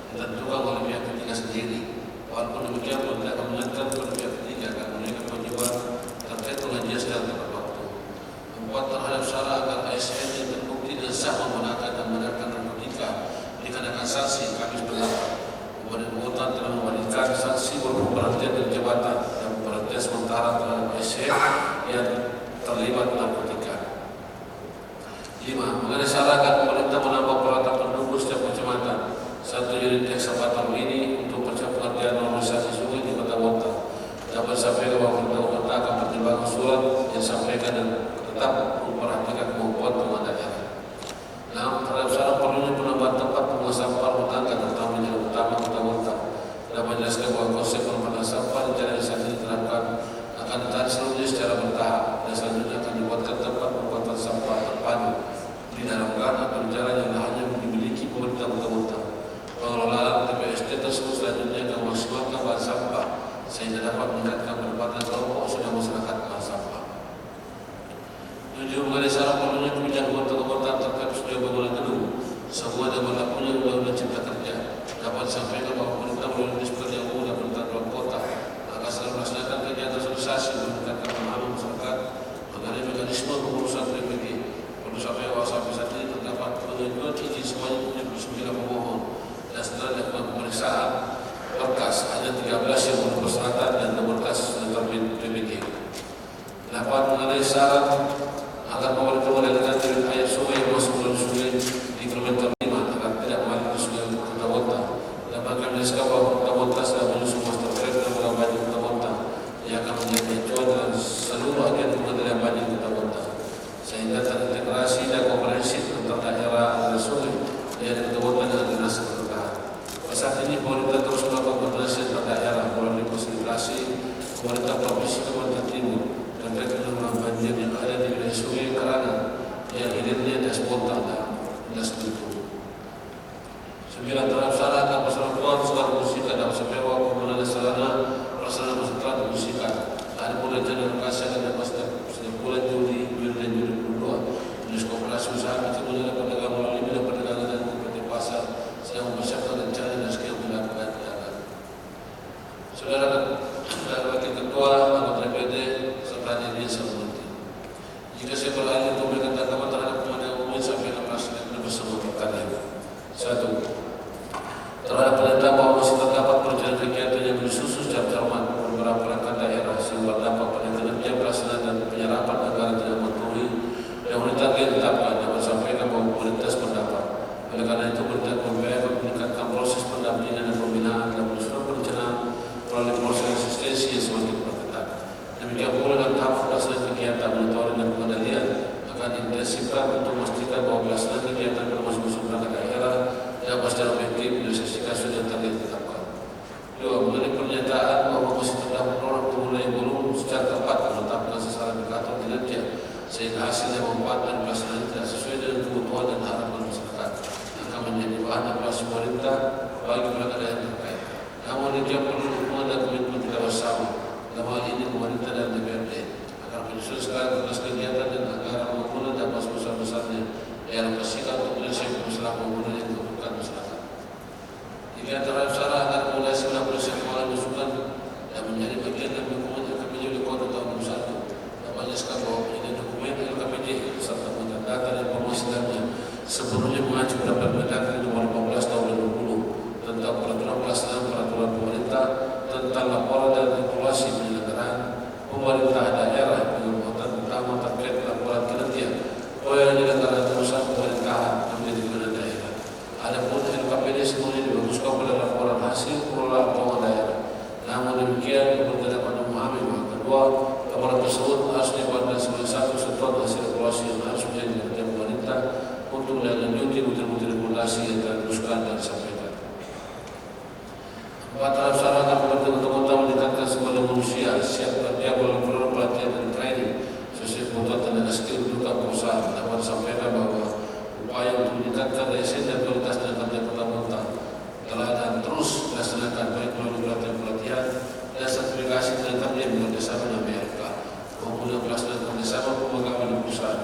ditentukan oleh pihak ketiga sendiri. Walaupun demikian pun tidak akan mengingatkan kepada pihak ketiga akan memberikan kewajiban terkait penggajian secara tepat waktu. 4. Terhadap syarat agar ASN yang terbukti dan sah menggunakan dan menerapkan narkotika dikenakan sanksi kami berpendapat kepada anggota telah memberikan sanksi berupa pemberhentian dari jabatan dan pemberhentian sementara terhadap ASN yang terlibat narkotika. 5. Mengenai syarat agar pemerintah menambah peralatan pendukung setiap kecamatan 1 unit ekskavator ini untuk pengerjaan normalisasi sungai di Kota Bontang. Dapat disampaikan bahwa pemerintah kota akan pertimbangkan surat yang disampaikan dan tetap memperhatikan kemampuan pengelola daerah. 6. Terhadap syarat perlunya penambahan tempat pembuangan sampah rumah tangga terutama di jalan utama Kota Bontang. Dapat menjelaskan bahwa konsep penambahan sampah rencana saat ini diterapkan akan ditarik seluruhnya secara bertahap dan selanjutnya akan dibuatkan tempat pembuatan sampah terpadu di dalam gang atau di jalan yang lahannya dimiliki pemerintah Kota Bontang. Pengelolaan TPST tersebut selanjutnya akan memaksimalkan bahan sampah sehingga dapat meningkatkan pendapatan kelompok usaha masyarakat bahan sampah. 7. Mengenai syarat perlunya kebijakan Kota Bontang terkait sebuah bangunan gedung sebuah dan berlakunya undang-undang cipta kerja dapat disampaikan bahwa pemerintah melalui Dinas Pekerjaan Umum dan Pemerintahan Kota akan selalu melaksanakan kegiatan sosialisasi meningkatkan pemahaman masyarakat mengenai mekanisme pengurusan PPG. Perlu sampai bahwa sampai saat ini terdapat pengajuan izin sebanyak 79 pemohon dan setelah dilakukan pemeriksaan berkas hanya 13 yang memenuhi persyaratan dan 16 sudah terbit PPG. 8. Mengenai syarat agar pemerintah mengendalikan debit air sungai yang masuk melalui sungai di kilometer 5 agar tidak mengalir ke sungai Kota Bontang. Dapat kami jelaskan bahwa Kota Bontang sedang menyusun master plan pengelolaan banjir Kota Bontang yang akan menjadi acuan dalam seluruh agen pengendalian banjir Kota Bontang sehingga terintegrasi dan komprehensif antara daerah dan sungai yang Kota Bontang dengan dinas keberkahan. Saat ini pemerintah terus melakukan koordinasi antar daerah melalui konsolidasi pemerintah provinsi Kalimantan Timur terkait penanggulangan banjir yang ada di wilayah sungai Karangan yang hilirnya das Bontang dan das Belitung. 9. Terhadap syarat agar persatuan sekolah musikan dapat sepewa penggunaan sarana pelaksanaan musik musikan. Ada pun rencana lokasi akan dapat setiap bulan Juli dan Juli 22. Jenis kooperasi usaha kecil menjadi pedagang melalui bidang perdagangan dan koperasi pasar sedang mempersiapkan rencana dan skema melakukan perdagangan. Saudara Wakil Ketua Anggota DPD serta diri saya mengerti. Jika saya beralih untuk memberikan tanggapan terhadap pemandangan umum sampai ke pelaksanaan bersama perkara. 1. Terhadap penentang bahwa masih terdapat perencanaan kegiatan yang disusun secara cermat beberapa perangkat daerah sehingga dapat pada kinerja pelaksanaan dan penyerapan anggaran tidak memenuhi yang ditarget ditetapkan dapat disampaikan bahwa pemerintah sependapat. Oleh karena itu pemerintah berupaya meningkatkan proses pendampingan dan pembinaan dan penyusunan perencanaan melalui proses asistensi yang semakin berketat. Demikian pula dalam tahap pelaksanaan kegiatan monitoring dan pengendalian akan diintensifkan untuk memastikan bahwa pelaksanaan kegiatan bermasuk-masuk perangkat daerah dapat secara efektif menyelesaikan sudah target ditetapkan. 2. Mengenai pernyataan bahwa masih terdapat orang pengguna yang belum secara tepat menetapkan sasaran indikator kinerja sehingga hasilnya memanfaatkan pelaksanaan tidak sesuai dengan kebutuhan dan harapan masyarakat akan menjadi bahan evaluasi pemerintah bagi perangkat daerah terkait. Namun dia perlu dukungan dan komitmen kita bersama dalam hal ini pemerintah dan DPRD agar menyusun skala tugas kegiatan dan anggaran pembangunan dapat sebesar-besarnya dialokasikan untuk menyelesaikan masalah pembangunan yang dibutuhkan masyarakat. Jika terhadap syarat agar koordinasi melakukan pengelolaan masukan dan menjadi bagian dari dokumen LKPJ oleh Kota tahun 2021 dapat menjelaskan bahwa penyediaan dokumen LKPJ serta data dan informasi lainnya sebelumnya mengacu pada Permendagri nomor 15 tahun 2020 tentang peraturan pelaksanaan peraturan pemerintah tentang laporan dan evaluasi penyelenggaraan pemerintah daerah dengan muatan utama terkait laporan kinerja proyek penyelenggaraan usaha pemerintahan yang menjadi kewenangan daerah. Adapun LKPD semuanya dibaguskan pada laporan hasil pengelolaan keuangan daerah. Namun demikian, pemerintah dapat memahami kedua, laporan tersebut harus dibuatkan sebagai satu satuan hasil evaluasi yang harus menjadi perhatian pemerintah untuk melanjuti bukti-bukti rekomendasi yang telah diteruskan dan disampaikan. Dalam sarankan pemerintah kota meningkatkan sumber daya manusia siap kerja melalui program pelatihan dan training sesuai kebutuhan tenaga skill untuk perusahaan. Dapat disampaikan bahwa upaya untuk meningkatkan daya saing dan kualitas tenaga kerja kota Bontang telah dan terus dilaksanakan baik melalui pelatihan dan sertifikasi tenaga kerja bekerjasama dengan BLK maupun dengan pelaksanaan kerjasama pemegawai di perusahaan.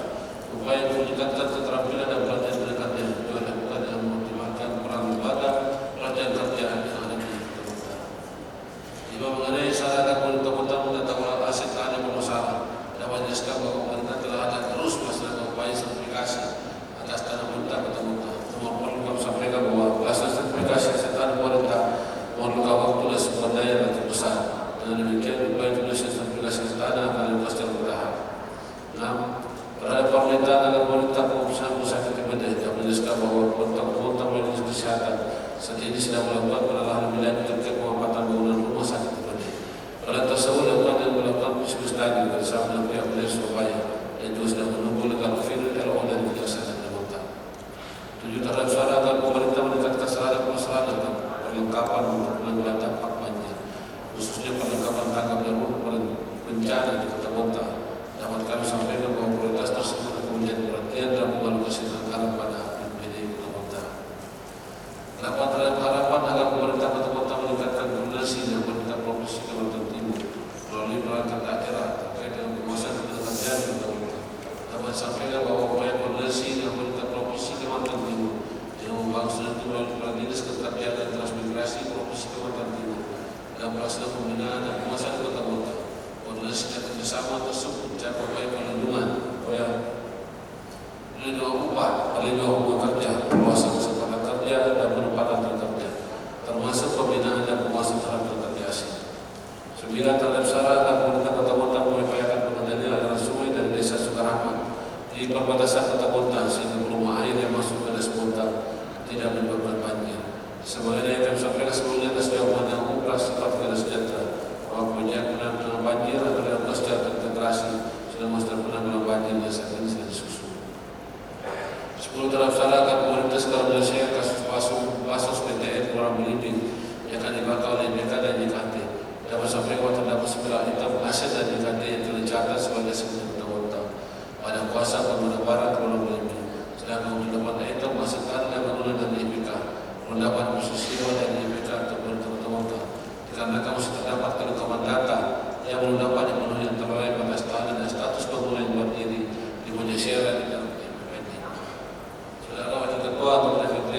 Upaya untuk meningkatkan keterampilan dan pelatihan tenaga kerja juga dilakukan dengan mengoptimalkan peran lembaga pelatihan kerja yang ada di kota. Jika mengenai syarat pemerintah kota mendatangkan aset tanah bermasalah, dapat dijelaskan bahwa pemerintah telah dan terus melaksanakan upaya sertifikasi atas tanah pemerintah kota Bontang. Nomor perlu kami sampaikan bahwa pelaksanaan sertifikasi aset tanah pemerintah memerlukan waktu dan sumber daya yang lebih besar. Dengan demikian, upaya penyelesaian sertifikasi aset tanah akan dilakukan secara bertahap. 6. Terhadap permintaan agar pemerintah pengusaha sakit kebenaran yang menjelaskan bahwa pemerintah memiliki kesehatan saat ini sedang melakukan penelahan lebih lanjut terkait pemanfaatan bangunan rumah sakit kebenaran. Hal tersebut dilakukan dan melakukan diskusi lagi bersama dengan pihak Polres Surabaya yang juga sedang menunggu legal review LO dari Kejaksaan Negeri Bontang. 7. Terhadap suara agar pemerintah meningkatkan sarana permasalahan dan perlengkapan untuk penanggulangan dampak banjir, khususnya perlengkapan tanggap darurat bencana di Kota Bontang. Dapat kami sampaikan bahwa prioritas tersebut akan menjadi perhatian dalam mengalokasi anggaran pada BPD Kota Bontang. 8. Terhadap harapan agar pemerintah Kota Bontang meningkatkan koordinasi dengan pemerintah Provinsi Kalimantan Timur melalui perangkat daerah terkait dengan penguasaan tenaga kerja di Kota Bontang. Dapat sampaikan bahwa upaya koordinasi dengan pemerintah Provinsi Kalimantan Timur yang membangun strategi melalui Kepala Dinas Ketenagakerjaan dan Transmigrasi Provinsi Kalimantan Timur dalam pelaksanaan pembinaan dan penguasaan Kota Bontang. Koordinasi dan kerjasama tersebut mencapai upaya perlindungan, upaya perlindungan upah, perlindungan hubungan kerja, penguasaan kesempatan kerja dan penempatan tenaga kerja, termasuk pembinaan dan penguasaan terhadap tenaga kerja asing. 9. Terhadap syarat dan pemerintah Kota Bontang mengupayakan pengendalian aliran sungai dari Desa Sukarahman di perbatasan Kota Bontang sehingga volume air yang masuk ke Desa Bontang tidak menyebabkan banjir. Sebagaimana yang kami sampaikan sebelumnya, sesuai undang operasi Partai Sejahtera bahwa penanggulangan banjir adalah dilakukan secara terintegrasi selama strategi penanggulangan banjir yang saat ini sedang disusun. 10. Terhadap syarat agar pemerintah segera menyelesaikan kasus pasos PTN Kelurahan Belimbing yang akan dibakar oleh BK dan JKT. Dapat sampaikan bahwa terdapat 9 item aset dan JKT yang telah dicatat sebagai aset Kota Bontang pada kuasa Pembangunan Barat Kelurahan Belimbing. Sedangkan untuk 8 item aset tanah dan bangunan dan IPK mendapat khusus sewa dari IPK atau pemerintah Kota Bontang. Dikarenakan masih terdapat kelengkapan data yang belum dapat dipenuhi antara lain batas tanah dan status bangunan yang berdiri di Bonjasera di dalam IPD. Saudara Wakil Ketua atau DPD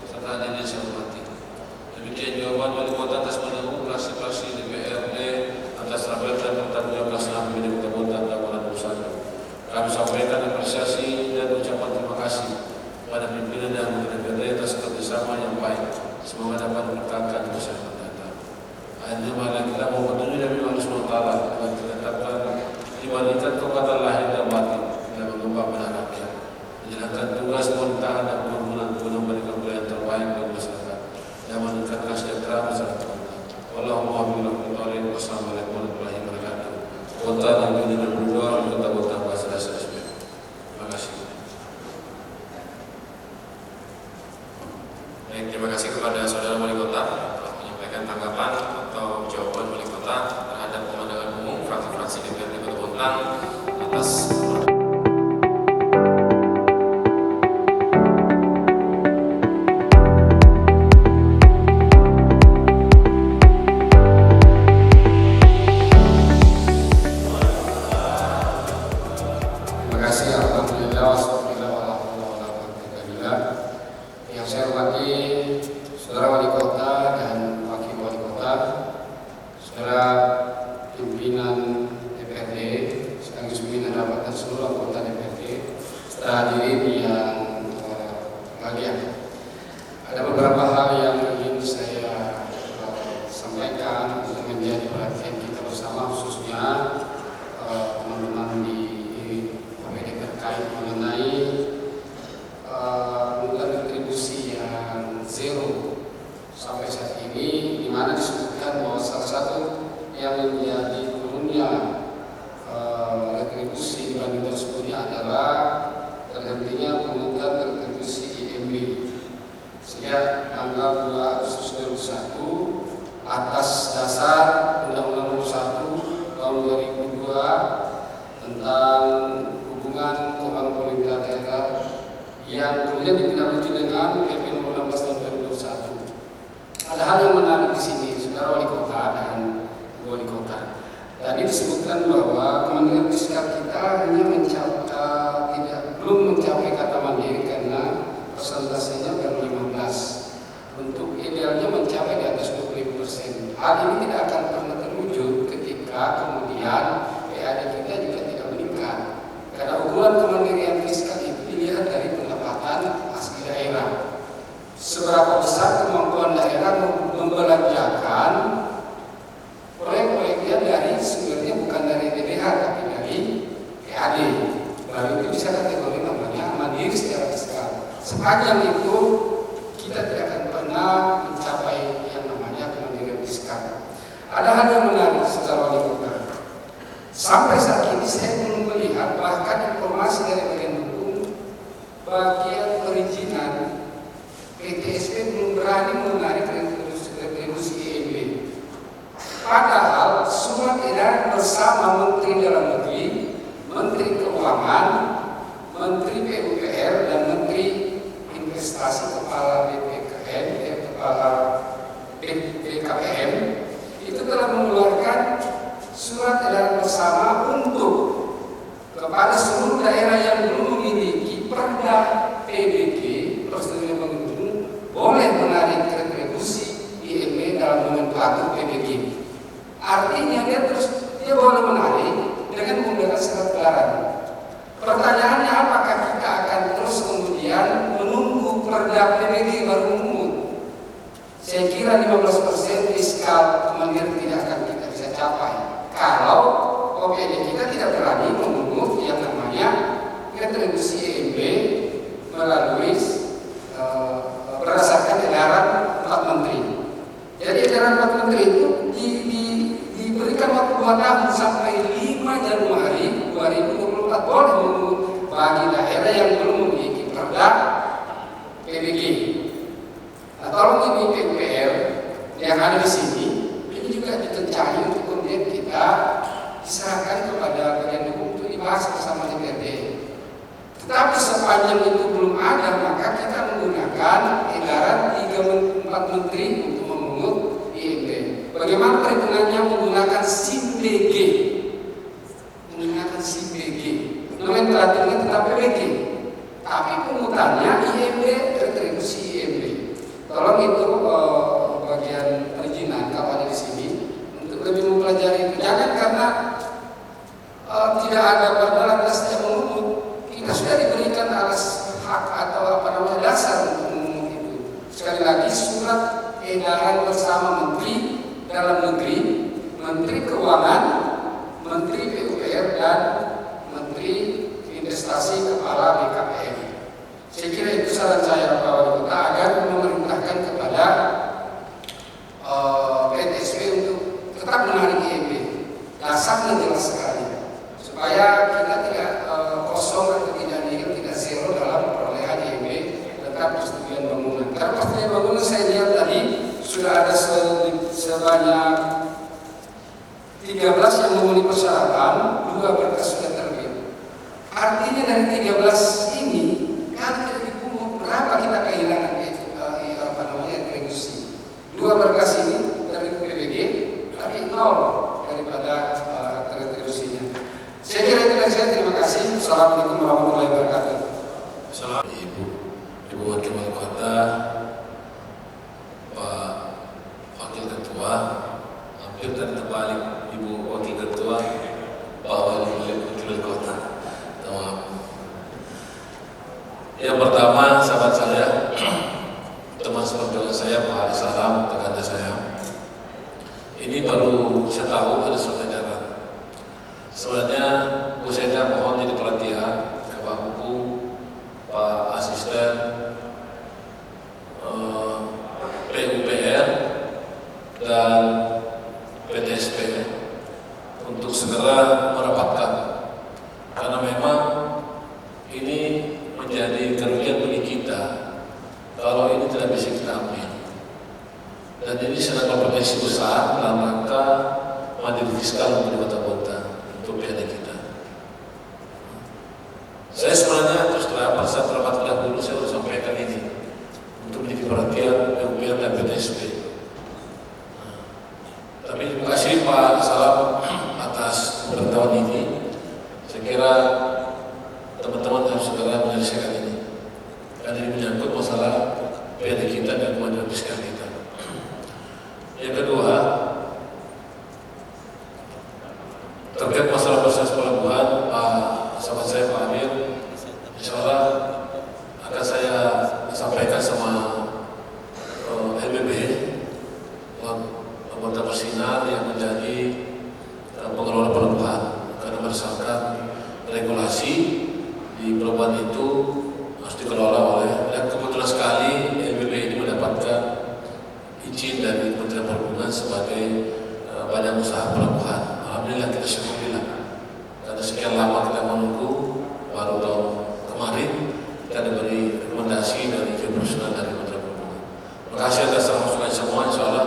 serta hadirin yang saya hormati. Demikian jawaban Wali Kota atas menunggu klasifikasi DPRD atas rapor dan pertanggung pelaksanaan PBD Kota Bontang tahun 2021. Kami sampaikan apresiasi dan ucapan terima kasih pada pimpinan dan anggota DPRD atas kerjasama yang baik. Semoga dapat mempertahankan kesehatan. Hanya mana kita mau peduli dari Allah SWT dengan ditetapkan dibandingkan kekuatan lahir dan batin dalam mengubah benar rakyat, menjalankan tugas pemerintahan dan pembangunan guna memberikan pelayanan terbaik bagi masyarakat dan meningkatkan kesejahteraan masyarakat. Wassalamualaikum warahmatullahi wabarakatuh. Kota dan dunia berdua di Kota Bontang Bahasa Desa SB. Terima kasih. Baik, terima kasih kepada Saudara Wali Kota telah menyampaikan tanggapan atau jawaban Wali Kota terhadap pemandangan umum fraksi-fraksi DPRD Kota Bontang atas sampai saat ini, di mana disebutkan bahwa salah satu yang menjadi turunnya kedua tentang hubungan keuangan pemerintah daerah yang kemudian ditindaklanjuti dengan PP nomor 16 tahun 2021. Ada hal yang menarik di sini, saudara wali kota dan wali kota. Tadi disebutkan bahwa Kementerian Fiskal kita hanya belum mencapai kata mandiri karena persentasenya baru 15. Untuk idealnya mencapai di atas 25%. Hal ini tidak akan pernah terwujud ketika kemudian PAD kita juga tidak meningkat. Karena ukuran kemandirian fiskal itu dilihat dari pendapatan asli daerah. Seberapa besar kemampuan daerah membelanjakan proyek-proyeknya dari sumbernya bukan dari DBH tapi dari PAD. Baru itu bisa kategori namanya mandiri secara fiskal. Sepanjang itu kita tidak akan pernah mencapai yang namanya kemandirian fiskal. Ada hal yang menarik secara wali kota. Sampai saat ini saya belum melihat bahkan informasi dari bagian hukum, bagian perizinan PTSP belum berani menarik retribusi IMB. Padahal surat edaran bersama Menteri Dalam Negeri, Menteri Keuangan, Menteri PUPR dan Menteri Investasi Kepala Kepala BKPM itu telah mengeluarkan surat edaran bersama untuk kepada seluruh daerah yang belum memiliki perda PBG prosedur pengunjung boleh menarik retribusi IMB dalam nomenklatur PBG. Artinya dia boleh menarik dengan menggunakan surat edaran. Pertanyaannya apakah kita akan terus kemudian menunggu perda PBG baru memungut? Saya kira 15% fiskal kemandirian tidak akan kita bisa capai kalau OPD kita tidak berani memungut yang namanya retribusi IMB melalui berdasarkan edaran 4 menteri. Jadi edaran 4 menteri itu diberikan waktu 2 tahun sampai 5 Januari 2024 boleh memungut bagi daerah yang belum memiliki perda PBG. Nah, tolong ini PUPR yang ada di sini ini juga dikencani untuk kemudian kita diserahkan kepada bagian hukum untuk dibahas bersama DPRD. Tetapi sepanjang itu belum ada, maka kita menggunakan edaran 4 menteri untuk memungut IMB. Bagaimana perhitungannya? Menggunakan SIM BG. Menggunakan SIM BG. Nomenklaturnya tetap PBG, tapi pungutannya IMB, retribusi IMB. Tolong itu bagian perizinan kalau ada di sini untuk lebih mempelajari itu. Jangan karena tidak ada perda lantas yang memungut. Kita sudah diberikan alas hak atau dasar untuk memungut itu. Sekali lagi surat edaran bersama Menteri Dalam Negeri, Menteri Keuangan, Menteri PUPR dan Menteri Investasi Kepala BKPM. Saya kira itu saran saya Pak Wali Kota agar memerintahkan kepada PTSP untuk tetap menarik IMB. Dasarnya jelas sekali supaya kita tidak kosong atau tidak nihil, tidak zero dalam perolehan IMB tetap persetujuan bangunan. Karena persetujuan bangunan saya lihat tadi sudah ada sebanyak 13 yang memenuhi persyaratan, 2 berkas sudah terbit. Artinya dari 13 ini kalau tidak dipungut berapa kita kehilangan retribusi? 2 berkas ini dari PBG tapi 0 daripada retribusinya. Saya kira itu dari saya. Terima kasih. Assalamualaikum warahmatullahi wabarakatuh. Assalamualaikum Ibu Wakil Wali Kota, Pak Wakil Ketua, hampir dan terbalik Ibu Wakil Ketua, Pak Wakil Kota. Yang pertama, sahabat saya, teman seperjuangan saya, Pak Ali Salam, rekan saya. Ini baru saya tahu ada surat edaran. Sebenarnya Bu Seda mohon jadi perhatian ke Pak Buku, Pak Asisten, PUPR dan PTSP untuk segera merapatkan, karena memang ini menjadi kerugian bagi kita kalau ini tidak bisa kita ambil. Dan ini sangat berpotensi besar dalam rangka mandiri fiskal untuk kota-kota, untuk tahun ini. Saya kira teman-teman harus segera menyelesaikan ini. Karena ini menyangkut masalah PD kita dan kemajuan fiskal kita. Yang kedua, terkait masalah proses pelabuhan, sahabat saya Pak Amir, insya Allah akan saya sampaikan sama LBB, anggota bersinar yang menjadi pengelola pelabuhan, karena berdasarkan regulasi di pelabuhan itu harus dikelola oleh, dan kebetulan sekali LBB ini mendapatkan izin dari Kementerian Perhubungan sebagai badan usaha pelabuhan. Alhamdulillah kita syukurilah, karena sekian lama kita menunggu, baru tahun kemarin kita diberi rekomendasi dari profesional dari Kementerian Perhubungan. Terima kasih atas masukan semua, insya Allah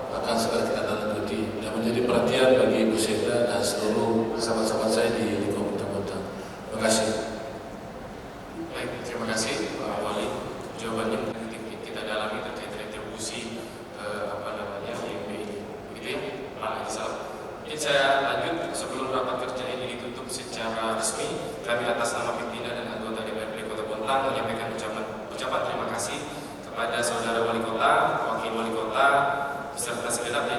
akan segera kita lanjuti dan menjadi perhatian bagi Ibu Seda dan seluruh sahabat-sahabat saya di Komite Bontang. Terima kasih. Baik, terima kasih Pak Wali. Jawabannya kita dalami terkait retribusi IMB ini, begitu ya Pak Haji Salam. Mungkin saya lanjut sebelum rapat kerja ini ditutup secara resmi. Kami atas nama pimpinan dan anggota DPRD Kota Bontang menyampaikan ucapan terima kasih kepada saudara Wali Kota, Wakil Wali Kota, beserta segenap